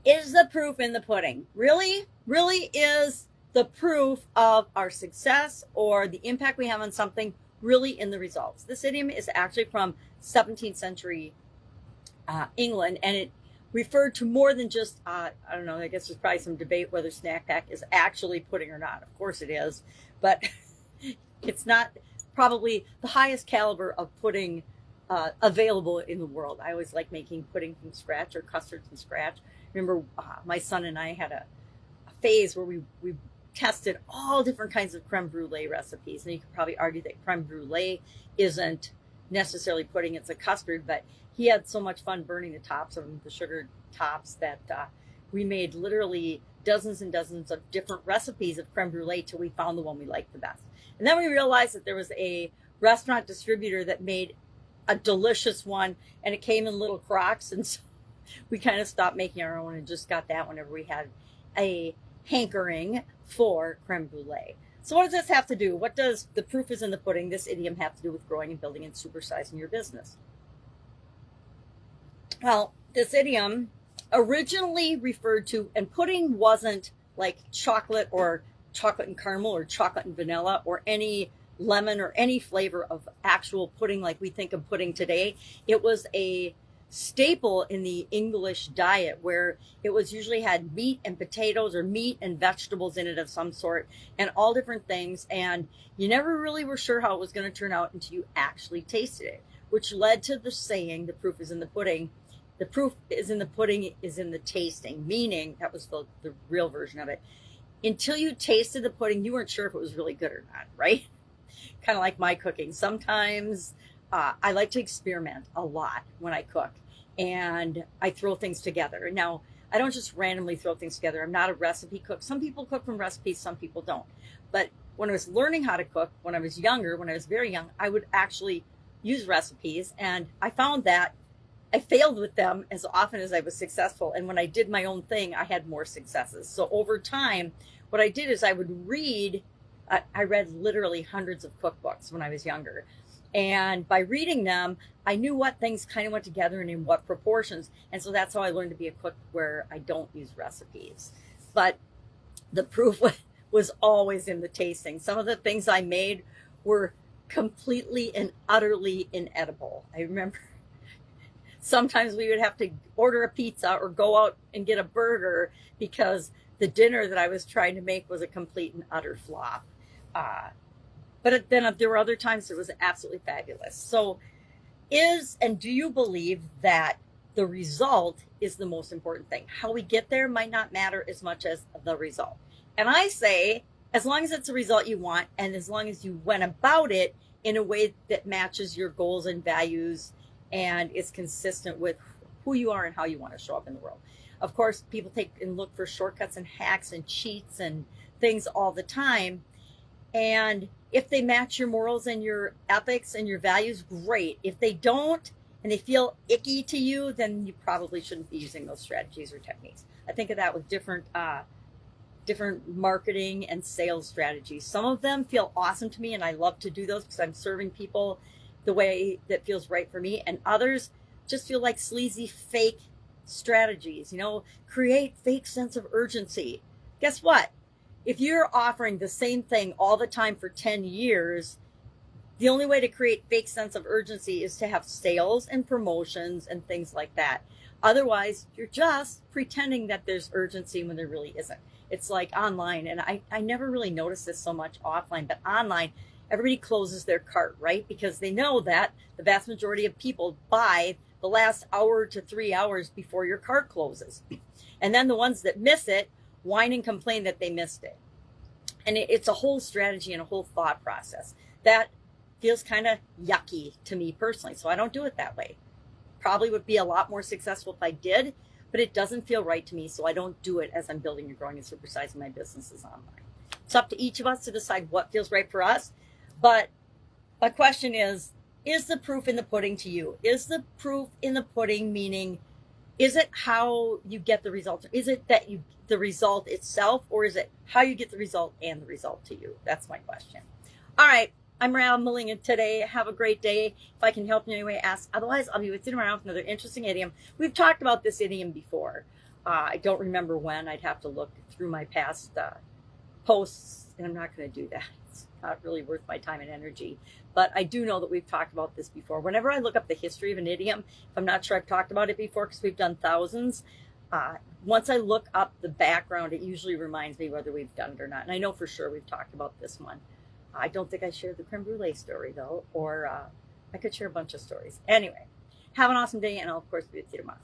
Is the proof in the pudding? Really? Really is the proof of our success or the impact we have on something really in the results? This idiom is actually from 17th century England, and it referred to more than just, I don't know, I guess there's probably some debate whether snack pack is actually pudding or not. Of course it is, but it's not probably the highest caliber of pudding available in the world. I always like making pudding from scratch or custard from scratch. Remember, my son and I had a phase where we tested all different kinds of creme brulee recipes. And you could probably argue that creme brulee isn't necessarily pudding, it's a custard, but he had so much fun burning the tops of them, the sugar tops, that we made literally dozens and dozens of different recipes of creme brulee till we found the one we liked the best. And then we realized that there was a restaurant distributor that made a delicious one, and it came in little crocks, and so we kind of stopped making our own and just got that whenever we had a hankering for creme brulee. So what does this have to do? What does the proof is in the pudding, this idiom, have to do with growing and building and supersizing your business? Well, this idiom originally referred to, and pudding wasn't like chocolate or chocolate and caramel or chocolate and vanilla or any lemon or any flavor of actual pudding like we think of pudding today. It was a staple in the English diet where it was usually had meat and potatoes or meat and vegetables in it of some sort and all different things. And you never really were sure how it was going to turn out until you actually tasted it, which led to the saying, the proof is in the pudding. The proof is in the pudding is in the tasting, meaning that was the real version of it. Until you tasted the pudding, you weren't sure if it was really good or not, right? Kind of like my cooking. Sometimes I like to experiment a lot when I cook, and I throw things together. Now, I don't just randomly throw things together. I'm not a recipe cook. Some people cook from recipes, some people don't. But when I was learning how to cook, when I was younger, when I was very young, I would actually use recipes, and I found that I failed with them as often as I was successful. And when I did my own thing, I had more successes. So over time, what I did is I would read. I read literally hundreds of cookbooks when I was younger. And by reading them, I knew what things kind of went together and in what proportions. And so that's how I learned to be a cook, where I don't use recipes. But the proof was always in the tasting. Some of the things I made were completely and utterly inedible. I remember sometimes we would have to order a pizza or go out and get a burger because the dinner that I was trying to make was a complete and utter flop. But then there were other times it was absolutely fabulous. So do you believe that the result is the most important thing? How we get there might not matter as much as the result. And I say, as long as it's a result you want, and as long as you went about it in a way that matches your goals and values and is consistent with who you are and how you want to show up in the world. Of course, people take and look for shortcuts and hacks and cheats and things all the time. And if they match your morals and your ethics and your values, great. If they don't and they feel icky to you, then you probably shouldn't be using those strategies or techniques. I think of that with different marketing and sales strategies. Some of them feel awesome to me, and I love to do those because I'm serving people the way that feels right for me. And others just feel like sleazy, fake strategies, create fake sense of urgency. Guess what? If you're offering the same thing all the time for 10 years, the only way to create fake sense of urgency is to have sales and promotions and things like that. Otherwise, you're just pretending that there's urgency when there really isn't. It's like online, and I never really noticed this so much offline, but online, everybody closes their cart, right? Because they know that the vast majority of people buy the last hour to 3 hours before your cart closes. And then the ones that miss it whine and complain that they missed it. And it's a whole strategy and a whole thought process that feels kind of yucky to me personally. So I don't do it that way. Probably would be a lot more successful if I did, but it doesn't feel right to me. So I don't do it as I'm building and growing and supersizing my businesses online. It's up to each of us to decide what feels right for us. But my question is the proof in the pudding to you? Is the proof in the pudding, meaning, is it how you get the result? Is it that the result itself, or is it how you get the result and the result to you? That's my question. All right. I'm rambling today. Have a great day. If I can help in any way, ask. Otherwise, I'll be with you tomorrow with another interesting idiom. We've talked about this idiom before. I don't remember when. I'd have to look through my past posts, and I'm not going to do that. It's not really worth my time and energy. But I do know that we've talked about this before. Whenever I look up the history of an idiom, if I'm not sure I've talked about it before, because we've done thousands, once I look up the background, it usually reminds me whether we've done it or not. And I know for sure we've talked about this one. I don't think I shared the creme brulee story, though, or I could share a bunch of stories. Anyway, have an awesome day, and I'll, of course, be with you tomorrow.